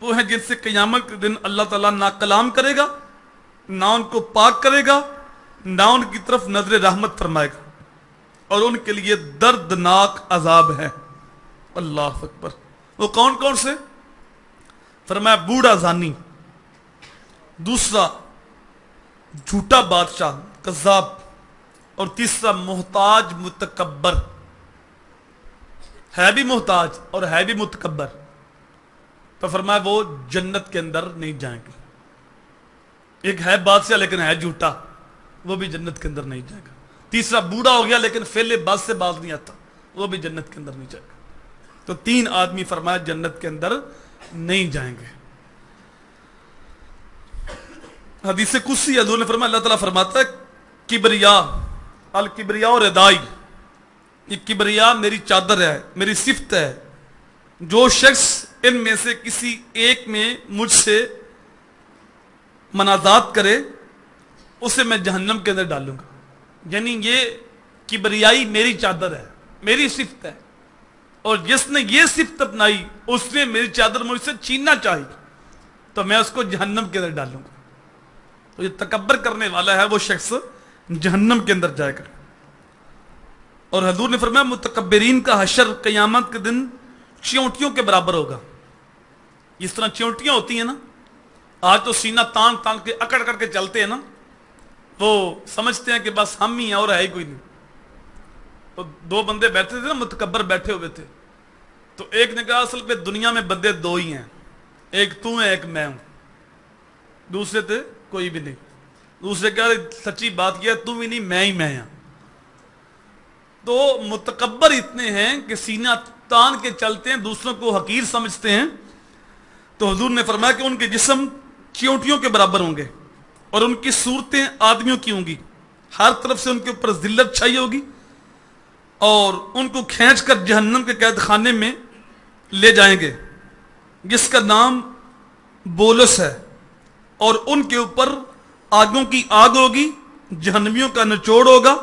A: وہ ہیں جن سے قیامت کے دن اللہ تعالیٰ نہ کلام کرے گا، نہ ان کو پاک کرے گا، نہ ان کی طرف نظر رحمت فرمائے گا، اور ان کے لیے دردناک عذاب ہے. اللہ اکبر. وہ کون کون سے؟ فرمایا بوڑھا زانی، دوسرا جھوٹا بادشاہ کذاب، اور تیسرا محتاج متکبر. ہے بھی محتاج اور ہے بھی متکبر، تو فرمایا وہ جنت کے اندر نہیں جائیں گے. ایک ہے بادشاہ لیکن ہے جھوٹا، وہ بھی جنت کے اندر نہیں جائے گا. تیسرا بوڑھا ہو گیا لیکن فعل باز سے باز نہیں آتا، وہ بھی جنت کے اندر نہیں جائے گا. تو 3 آدمی فرمایا جنت کے اندر نہیں جائیں گے. حدیث قدسی حضور نے فرمایا، اللہ تعالیٰ فرماتا ہے کبریا الکبریا اور ردائی، یہ کبریا میری چادر ہے، میری صفت ہے. جو شخص ان میں سے کسی ایک میں مجھ سے منازعات کرے اسے میں جہنم کے اندر ڈالوں گا. یعنی یہ کبریائی میری چادر ہے، میری صفت ہے، اور جس نے یہ صفت اپنائی اس نے میری چادر مجھ سے چھیننا چاہی تو میں اس کو جہنم کے اندر ڈالوں گا. تو یہ تکبر کرنے والا ہے وہ شخص جہنم کے اندر جائے گا. اور حضور نے فرمایا متکبرین کا حشر قیامت کے دن چیونٹیوں کے برابر ہوگا. جس طرح چیونٹیاں ہوتی ہیں نا، آج تو سینہ تان تان کے اکڑ کر کے چلتے ہیں نا، وہ سمجھتے ہیں کہ بس ہم ہی ہیں اور ہے ہی کوئی نہیں. تو 2 بندے بیٹھے تھے نا، متکبر بیٹھے ہوئے تھے، تو ایک نے کہا اصل پہ دنیا میں بندے 2 ہی ہیں، ایک تو ہے ایک میں ہوں. دوسرے تھے کوئی بھی نہیں. دوسرے کہا سچی بات یہ ہے، تم ہی نہیں میں ہی میں ہوں. تو متکبر اتنے ہیں کہ سینہ تان کے چلتے ہیں، دوسروں کو حقیر سمجھتے ہیں. تو حضور نے فرمایا کہ ان کے جسم چیونٹیوں کے برابر ہوں گے اور ان کی صورتیں آدمیوں کی ہوں گی. ہر طرف سے ان کے اوپر ذلت چھائی ہوگی اور ان کو کھینچ کر جہنم کے قید خانے میں لے جائیں گے جس کا نام بولس ہے، اور ان کے اوپر آگوں کی آگ ہوگی، جہنمیوں کا نچوڑ ہوگا،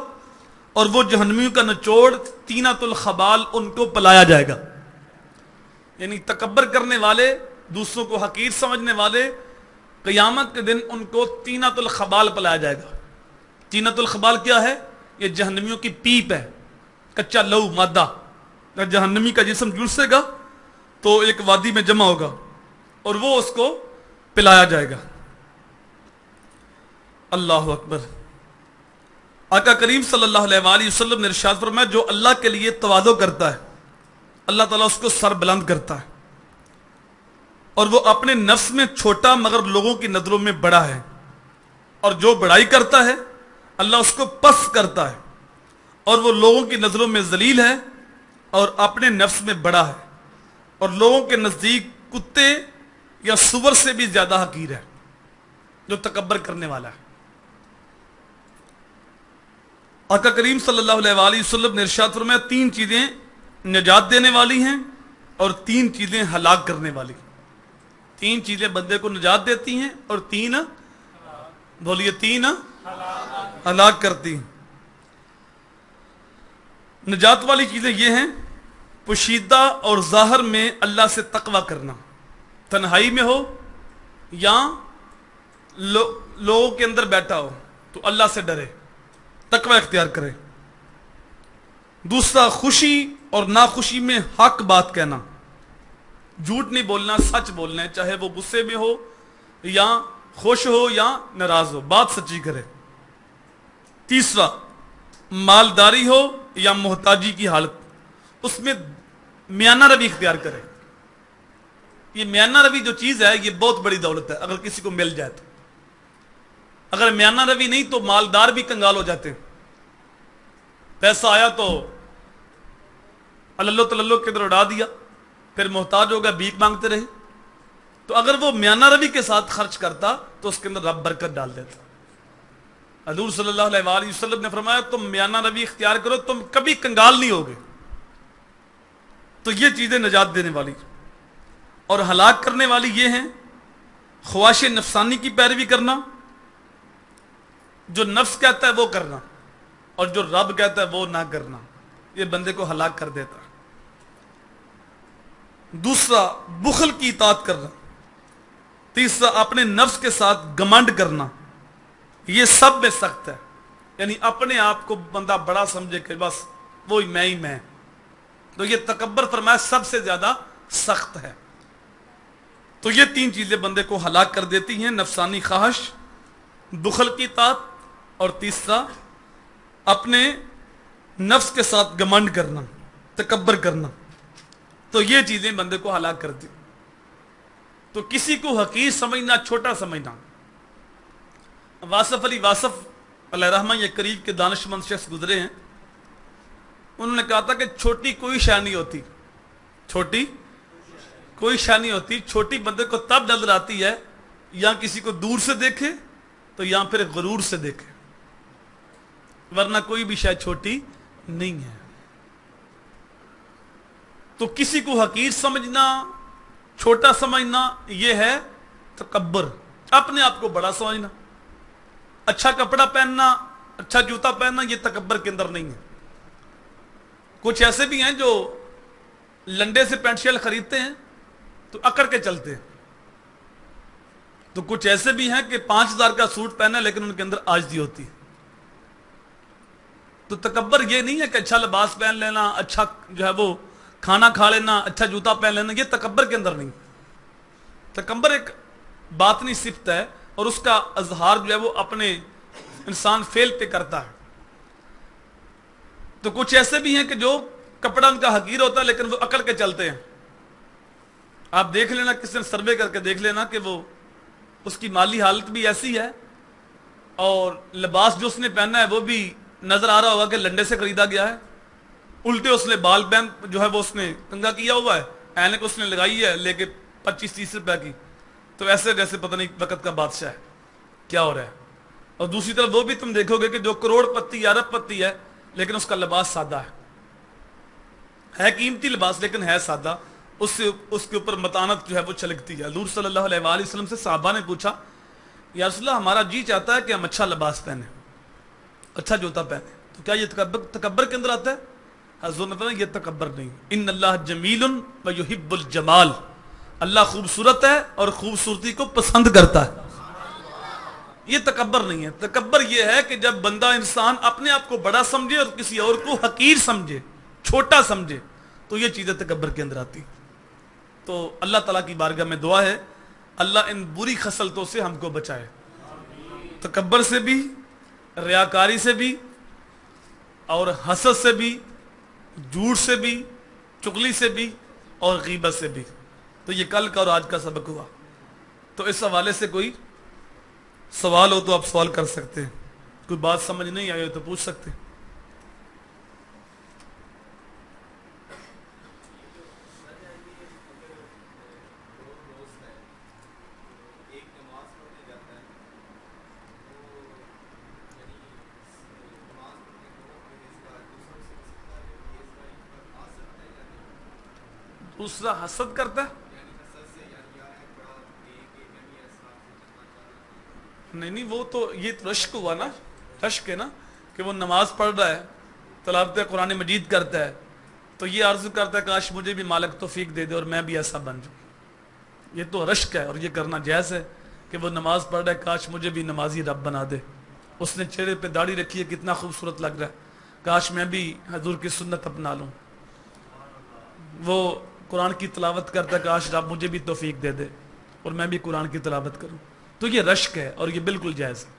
A: اور وہ جہنمیوں کا نچوڑ تینۃ الخبال ان کو پلایا جائے گا. یعنی تکبر کرنے والے، دوسروں کو حقیر سمجھنے والے، قیامت کے دن ان کو تینۃ الخبال پلایا جائے گا. تینۃ الخبال کیا ہے؟ یہ جہنمیوں کی پیپ ہے، کچا لہو مادہ. جہنمی کا جسم جلسے گا تو ایک وادی میں جمع ہوگا اور وہ اس کو پلایا جائے گا. اللہ اکبر. آقا کریم صلی اللہ علیہ وآلہ وسلم نے ارشاد فرمایا جو اللہ کے لیے تواضع کرتا ہے اللہ تعالیٰ اس کو سر بلند کرتا ہے، اور وہ اپنے نفس میں چھوٹا مگر لوگوں کی نظروں میں بڑا ہے، اور جو بڑائی کرتا ہے اللہ اس کو پست کرتا ہے، اور وہ لوگوں کی نظروں میں ذلیل ہے اور اپنے نفس میں بڑا ہے، اور لوگوں کے نزدیک کتے یا سور سے بھی زیادہ حقیر ہے. جو تکبر کرنے والا ہے۔ آقا کریم صلی اللہ علیہ وآلہ وسلم نے ارشاد فرمایا 3 چیزیں نجات دینے والی ہیں اور 3 چیزیں ہلاک کرنے والی۔ 3 چیزیں بندے کو نجات دیتی ہیں اور 3 بولیے 3 ہلاک کرتی ہیں۔ نجات والی چیزیں یہ ہیں، پوشیدہ اور ظاہر میں اللہ سے تقوی کرنا، تنہائی میں ہو یا لوگوں کے اندر بیٹھا ہو تو اللہ سے ڈرے، تقوی اختیار کرے۔ دوسرا، خوشی اور ناخوشی میں حق بات کہنا، جھوٹ نہیں بولنا، سچ بولنا ہے، چاہے وہ غصے میں ہو یا خوش ہو یا ناراض ہو، بات سچی کرے۔ تیسرا، مالداری ہو یا محتاجی کی حالت، اس میں میانہ روی اختیار کرے۔ یہ میانہ روی جو چیز ہے یہ بہت بڑی دولت ہے، اگر کسی کو مل جائے تو۔ اگر میانہ روی نہیں تو مالدار بھی کنگال ہو جاتے ہیں، پیسہ آیا تو اللہ تللو کے ادھر اڑا دیا، پھر محتاج ہو گیا، بھیک مانگتے رہے۔ تو اگر وہ میانہ روی کے ساتھ خرچ کرتا تو اس کے اندر رب برکت ڈال دیتا۔ حضور صلی اللہ علیہ وآلہ وسلم نے فرمایا تم میانہ روی اختیار کرو، تم کبھی کنگال نہیں ہوگے۔ تو یہ چیزیں نجات دینے والی اور ہلاک کرنے والی یہ ہیں، خواہش نفسانی کی پیروی کرنا، جو نفس کہتا ہے وہ کرنا اور جو رب کہتا ہے وہ نہ کرنا، یہ بندے کو ہلاک کر دیتا ہے۔ دوسرا، بخل کی اطاعت کرنا۔ تیسرا، اپنے نفس کے ساتھ گمنڈ کرنا، یہ سب میں سخت ہے، یعنی اپنے آپ کو بندہ بڑا سمجھے کہ بس وہی میں ہی میں، تو یہ تکبر فرمایا سب سے زیادہ سخت ہے۔ تو یہ 3 چیزیں بندے کو ہلاک کر دیتی ہیں، نفسانی خواہش، بخل کی اطاعت، اور تیسرا اپنے نفس کے ساتھ گمنڈ کرنا، تکبر کرنا۔ تو یہ چیزیں بندے کو ہلاک کرتی۔ تو کسی کو حقیر سمجھنا، چھوٹا سمجھنا، واصف علی واصف علیہ رحمہ یہ قریب کے دانشمند شخص گزرے ہیں، انہوں نے کہا تھا کہ چھوٹی کوئی شے نہیں ہوتی، چھوٹی کوئی شے نہیں ہوتی، چھوٹی بندے کو تب نظر آتی ہے یا کسی کو دور سے دیکھے تو یا پھر غرور سے دیکھے، ورنہ کوئی بھی شے چھوٹی نہیں ہے۔ تو کسی کو حقیر سمجھنا، چھوٹا سمجھنا، یہ ہے تکبر، اپنے آپ کو بڑا سمجھنا۔ اچھا کپڑا پہننا، اچھا جوتا پہننا، یہ تکبر کے اندر نہیں ہے۔ کچھ ایسے بھی ہیں جو لنڈے سے پینٹ شرٹ خریدتے ہیں تو اکڑ کے چلتے ہیں، تو کچھ ایسے بھی ہیں کہ 5,000 کا سوٹ پہنا لیکن ان کے اندر عاجزی ہوتی ہے۔ تو تکبر یہ نہیں ہے کہ اچھا لباس پہن لینا، اچھا جو ہے وہ کھانا کھا لینا، اچھا جوتا پہن لینا، یہ تکبر کے اندر نہیں۔ تکبر ایک باطنی صفت ہے اور اس کا اظہار جو ہے وہ اپنے انسان فعل پہ کرتا ہے۔ تو کچھ ایسے بھی ہیں کہ جو کپڑا ان کا حقیر ہوتا ہے لیکن وہ اکڑ کے چلتے ہیں۔ آپ دیکھ لینا، کسی نے سروے کر کے دیکھ لینا کہ وہ اس کی مالی حالت بھی ایسی ہے اور لباس جو اس نے پہنا ہے وہ بھی نظر آ رہا ہوگا کہ لنڈے سے خریدا گیا ہے، الٹے اس نے بال بین جو ہے وہ اس نے کنگا کیا ہوا ہے، اینک اس نے لگائی ہے لے کے 25-30 روپے کی، تو ایسے جیسے پتہ نہیں وقت کا بادشاہ ہے، کیا ہو رہا ہے۔ اور دوسری طرف وہ بھی تم دیکھو گے کہ جو کروڑ پتی ارب پتی ہے لیکن اس کا لباس سادہ ہے قیمتی لباس لیکن ہے سادہ، اس کے اوپر متانت جو ہے وہ چھلکتی ہے۔ حضور صلی اللہ علیہ وآلہ وسلم سے صحابہ نے پوچھا، یا رسول اللہ ہمارا جی چاہتا ہے کہ ہم اچھا لباس پہنیں، اچھا جوتا پہنیں، تو کیا یہ تکبر کے اندر آتا ہے؟ حضور نے فرمایا یہ تکبر نہیں، ان اللہ جمیل و یحب الجمال، اللہ خوبصورت ہے اور خوبصورتی کو پسند کرتا ہے، یہ تکبر نہیں ہے۔ تکبر یہ ہے کہ جب بندہ انسان اپنے آپ کو بڑا سمجھے اور کسی اور کو حقیر سمجھے، چھوٹا سمجھے، تو یہ چیزیں تکبر کے اندر آتی۔ تو اللہ تعالیٰ کی بارگاہ میں دعا ہے اللہ ان بری خصلتوں سے ہم کو بچائے، تکبر سے بھی، ریاکاری سے بھی، اور حسد سے بھی، جھوٹ سے بھی، چغلی سے بھی، اور غیبت سے بھی۔ تو یہ کل کا اور آج کا سبق ہوا۔ تو اس حوالے سے کوئی سوال ہو تو آپ سوال کر سکتے ہیں، کوئی بات سمجھ نہیں آئی ہو تو پوچھ سکتے ہیں۔ دوسرا حسد کرتا ہے؟ نہیں وہ تو یہ رشک ہوا نا، رشک ہے نا کہ وہ نماز پڑھ رہا ہے، تلاوت قرآن مجید کرتا ہے، تو یہ عرض کرتا ہے کاش مجھے بھی مالک توفیق دے دے اور میں بھی ایسا بن جاؤں. یہ تو رشک ہے اور یہ کرنا جائز ہے کہ وہ نماز پڑھ رہا ہے کاش مجھے بھی نمازی رب بنا دے. اس نے چہرے پہ داڑھی رکھی ہے کتنا خوبصورت لگ رہا ہے، کاش میں بھی حضور کی سنت اپنا لوں. وہ قرآن کی تلاوت کرتا ہے کاش رب مجھے بھی توفیق دے دے اور میں بھی قرآن کی تلاوت کروں. تو یہ رشک ہے اور یہ بالکل جائز ہے.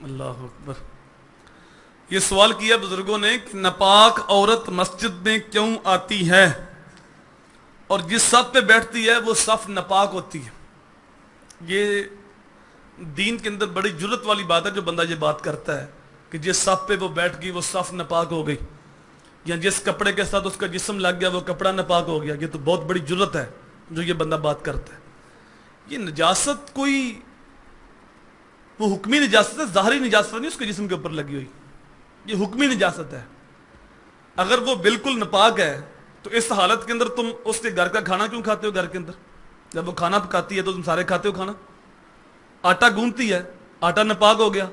A: اللہ اکبر. یہ سوال کیا بزرگوں نے کہ ناپاک عورت مسجد میں کیوں آتی ہے اور جس صف پہ بیٹھتی ہے وہ صف ناپاک ہوتی ہے. یہ دین کے اندر بڑی جرت والی بات ہے جو بندہ یہ بات کرتا ہے کہ جس صف پہ وہ بیٹھ گئی وہ صف ناپاک ہو گئی، یا جس کپڑے کے ساتھ اس کا جسم لگ گیا وہ کپڑا ناپاک ہو گیا. یہ تو بہت بڑی جرت ہے جو یہ بندہ بات کرتا ہے. یہ نجاست کوئی وہ حکمی نجاست ہے، ظاہری نجاست نہیں اس کے جسم کے اوپر لگی ہوئی، یہ حکمی نجاست ہے. اگر وہ بالکل ناپاک ہے تو اس حالت کے اندر تم اس کے گھر کا کھانا کیوں کھاتے ہو؟ گھر کے اندر جب وہ کھانا پکاتی ہے تو تم سارے کھاتے ہو کھانا. آٹا گوندتی ہے، آٹا ناپاک ہو گیا،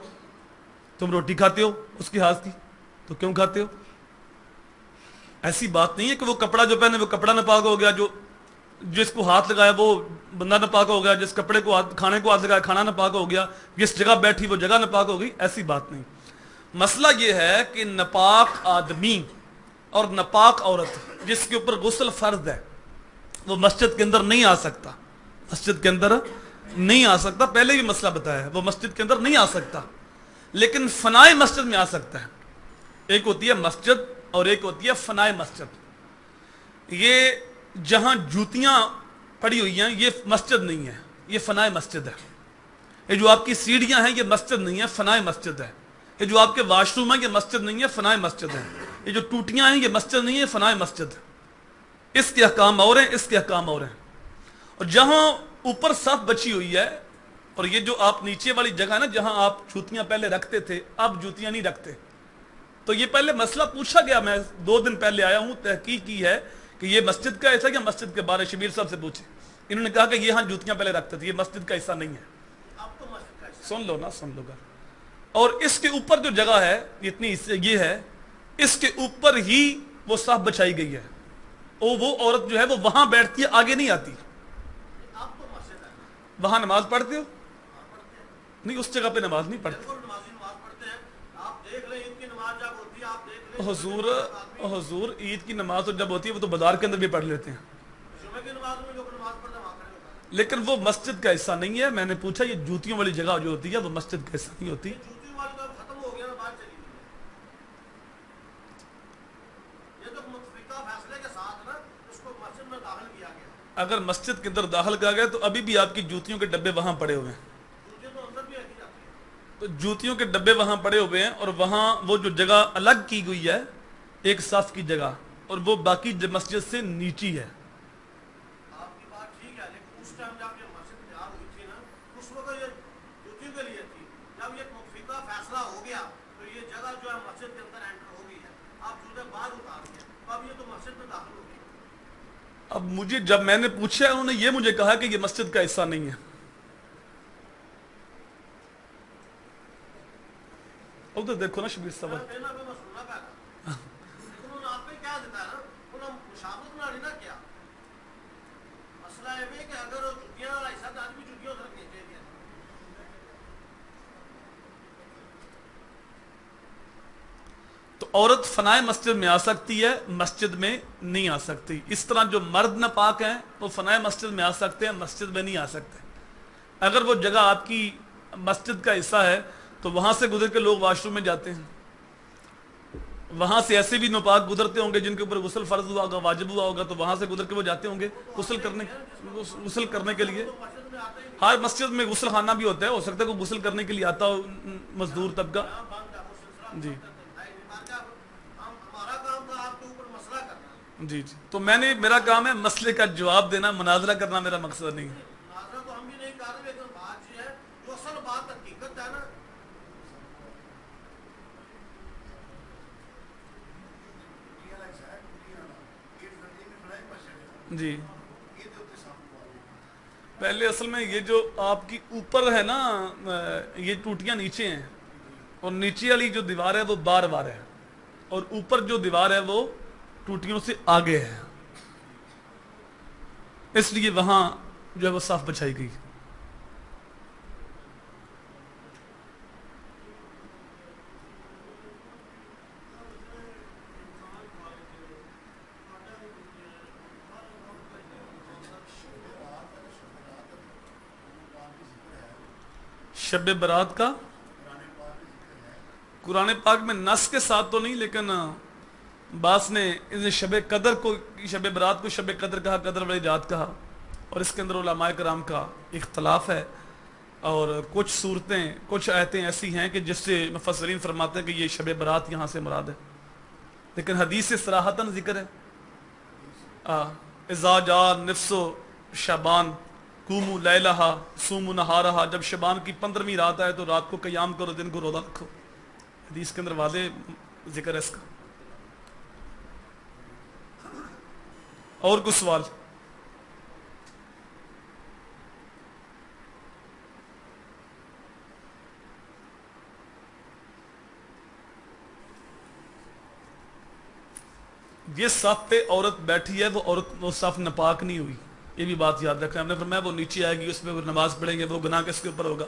A: تم روٹی کھاتے ہو اس کے ہاتھ کی، تو کیوں کھاتے ہو؟ ایسی بات نہیں ہے کہ وہ کپڑا جو پہنے وہ کپڑا ناپاک ہو گیا، جو جس کو ہاتھ لگایا وہ بندہ ناپاک ہو گیا، جس کپڑے کو کھانے کو ہاتھ لگایا کھانا ناپاک ہو گیا، جس جگہ بیٹھی وہ جگہ ناپاک ہو گئی. ایسی بات نہیں. مسئلہ یہ ہے کہ ناپاک آدمی اور ناپاک عورت جس کے اوپر غسل فرض ہے وہ مسجد کے اندر نہیں آ سکتا، مسجد کے اندر نہیں آ سکتا. پہلے بھی مسئلہ بتایا ہے، وہ مسجد کے اندر نہیں آ سکتا لیکن فنائے مسجد میں آ سکتا ہے. ایک ہوتی ہے مسجد اور ایک ہوتی ہے فنائے مسجد. یہ جہاں جوتیاں پڑی ہوئی ہیں یہ مسجد نہیں ہے، یہ فنائے مسجد ہے. یہ جو آپ کی سیڑھیاں ہیں یہ مسجد نہیں ہے، فنائے مسجد ہے. یہ جو آپ کے واش روم ہیں یہ مسجد نہیں ہے، فنائے مسجد ہے. یہ جو ٹوٹیاں ہیں یہ مسجد نہیں ہے، فنائے مسجد ہے. اس کے احکام اور ہیں، اس کے احکام اور ہیں. اور جہاں اوپر صف بچی ہوئی ہے اور یہ جو آپ نیچے والی جگہ ہے نا جہاں آپ جوتیاں پہلے رکھتے تھے اب جوتیاں نہیں رکھتے، تو یہ پہلے مسئلہ پوچھا گیا. میں 2 دن پہلے آیا ہوں، تحقیق کی ہے کہ یہ مسجد کا حصہ کیا مسجد کے بارے شبیر صاحب سے پوچھے. انہوں نے کہا کہ یہ ہاں جوتیاں پہلے رکھتے تھے، یہ مسجد کا حصہ نہیں ہے. سن لو نا، سن لو گا. اور اس کے اوپر جو جگہ ہے اتنی یہ ہے، اس کے اوپر ہی وہ صف بچائی گئی ہے. وہ عورت جو ہے وہ وہاں بیٹھتی ہے، آگے نہیں آتی. وہاں نماز پڑھتے ہو؟ نہیں، اس جگہ پہ نماز نہیں پڑھتے. حضور عید کی نماز تو جب ہوتی ہے وہ تو بازار کے اندر بھی پڑھ لیتے ہیں، لیکن وہ مسجد کا حصہ نہیں ہے. میں نے پوچھا یہ جوتیوں والی جگہ جو ہوتی ہے وہ مسجد کا حصہ نہیں ہوتی. اگر مسجد کے اندر داخل کیا گیا تو ابھی بھی آپ کی جوتیوں کے ڈبے وہاں پڑے ہوئے ہیں. تو جوتیوں کے ڈبے وہاں پڑے ہوئے ہیں اور وہاں وہ جو جگہ الگ کی گئی ہے ایک صف کی جگہ، اور وہ باقی مسجد سے نیچی ہے. اب مجھے جب میں نے پوچھا انہوں نے یہ مجھے کہا کہ یہ مسجد کا حصہ نہیں ہے. اب تو دیکھو نا شبیر صاحب، تو عورت فنائے مسجد میں آ سکتی ہے، مسجد میں نہیں آ سکتی. اس طرح جو مرد ناپاک ہیں وہ فنائے مسجد میں آ سکتے ہیں، مسجد میں نہیں آ سکتے. اگر وہ جگہ آپ کی مسجد کا حصہ ہے تو وہاں سے گزر کے لوگ واش روم میں جاتے ہیں. وہاں سے ایسے بھی نوپاک گزرتے ہوں گے جن کے اوپر غسل فرض ہوا ہوگا، واجب ہوا ہوگا، تو وہاں سے گزر کے وہ جاتے ہوں گے غسل کرنے کے لیے۔ ہر مسجد میں غسل خانہ بھی ہوتا ہے، ہو سکتا ہے کوئی غسل کرنے کے لیے آتا ہو مزدور طبقہ۔ جی جی جی، تو میرا کام ہے مسئلے کا جواب دینا، مناظرہ کرنا میرا مقصد نہیں ہے۔ جی پہلے اصل میں یہ جو آپ کی اوپر ہے نا، یہ ٹوٹیاں نیچے ہیں، اور نیچے والی جو دیوار ہے وہ بار بار ہے، اور اوپر جو دیوار ہے وہ ٹوٹیوں سے آگے ہے، اس لیے وہاں جو ہے وہ صاف بچھائی گئی۔ شب برات کا قرآن پاک میں نص کے ساتھ تو نہیں، لیکن بعض نے شب قدر کو، شب برات کو شب قدر کہا، قدر والی رات کہا، اور اس کے اندر علماء کرام کا اختلاف ہے، اور کچھ صورتیں، کچھ آیتیں ایسی ہیں کہ جس سے مفسرین فرماتے ہیں کہ یہ شب برات یہاں سے مراد ہے، لیکن حدیث سے صراحتاً ذکر ہے اذا جاء نفس شعبان قوموا لیلہا صوموا نہارہا، جب شعبان کی 15ویں رات آئے تو رات کو قیام کرو، دن کو روزہ رکھو، حدیث کے اندر واضح ذکر ہے اس کا۔ اور کچھ سوال؟ یہ صف پہ عورت بیٹھی ہے، وہ صف ناپاک نہیں ہوئی، یہ بھی بات یاد رکھنا۔ ہم نے فرمایا وہ نیچے آئے گی، اس میں وہ نماز پڑھیں گے، وہ گناہ کس کے اوپر ہوگا؟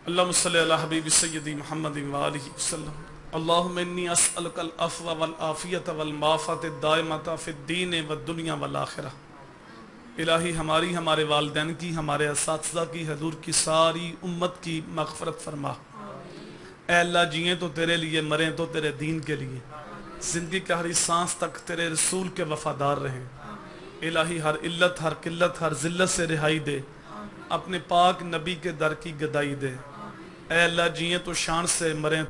A: اللہم صلی علی حبیب سیدی محمد وآلہ وسلم۔ اللہم انی اسألک العفو والعافیت والمعافات الدائمۃ فی الدین والدنیا والآخرہ۔ الہی ہماری، ہمارے والدین کی، ہمارے اساتذہ کی، حضور کی ساری امت کی مغفرت فرما۔ اے اللہ، جئیں تو تیرے لیے، مریں تو تیرے دین کے لیے، زندگی کے ہر سانس تک تیرے رسول کے وفادار رہیں۔ الہی ہر علت، ہر قلت، ہر ذلت سے رہائی دے، اپنے پاک نبی کے در کی گدائی دے۔ اے اللہ، جئیں تو شان سے، مریں